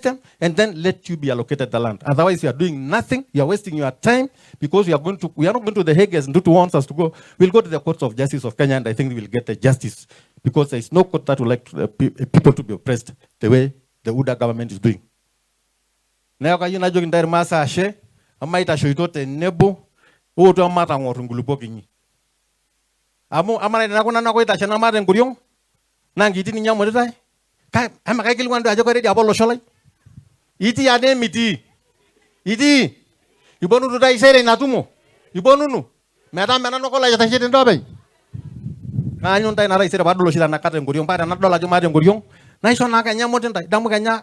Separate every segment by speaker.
Speaker 1: compensate them, and then let you be allocated the land. Otherwise, you are doing nothing. You are wasting your time because we are not going to the Hague as Ndutu wants us to go. We'll go to the Courts of Justice of Kenya, and I think we will get the justice because there is no court that would like people to be oppressed the way the UDA government is doing. Now, you know, you can masa ashe, amaita shoitote nebo, uto amata ngorungulupo kinyi. Amana na kuna na koita chana mare nguriong, nangiti ninya modai. Kai ama kai kilwandu ajo kare dia bolo sholai. Iti ade miti. Iti. Ibonu du dai sere natumo. Ibonu nu. Meta mena no kola jata chete ndobe. Na nyon tai na rai sere badolo shila nakate nguriong pa na dola jo mare nguriong. Na iso na kanya moten tai damu kanya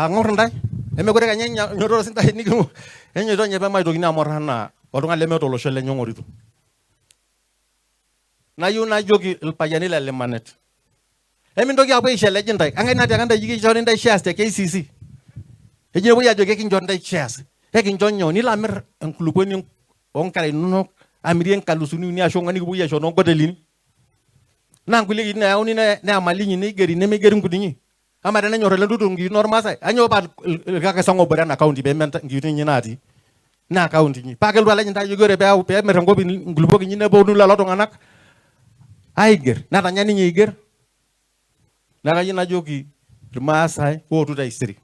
Speaker 1: ngor ndai. Eme gore kanya nyoro sinta ni ku. Enyo do nyebe mai do gina morana. Odunga leme to lo shele nyongoritu. Na yuna jogi il payanila le manet. Emi ndogi apo ishe legend tai. Anga na tanga yigi jori ndai shares te KCC. Eje bo ya jogi kin jori ndai shares. E kin jonyo ni la mer enkulupo ni onkare no amirien kalusuni ni ashonga ni buya shono godelini. Na nguli ni na oni na amalinyi ni geri ne me geri ngudinyi. Amara na nyore lendu ngi normal sai. Anyo ba ka sango bora na account be menta ngi ni nati. Na account ni. Pa ke lwa legend tai yogore be merengo bi ngulupo ni ne bo nu la loto nganak. Aiger na tanya ni nyiger. Na yina jogi masai o to dai siri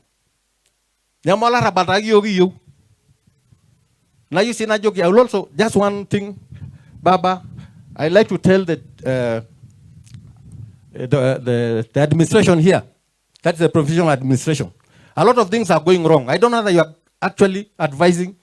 Speaker 1: na mola rabata yogi yo na you see na jogi. I will also just one thing, Baba, I like to tell the administration here, that's the provisional administration, a lot of things are going wrong. I don't know that you are actually advising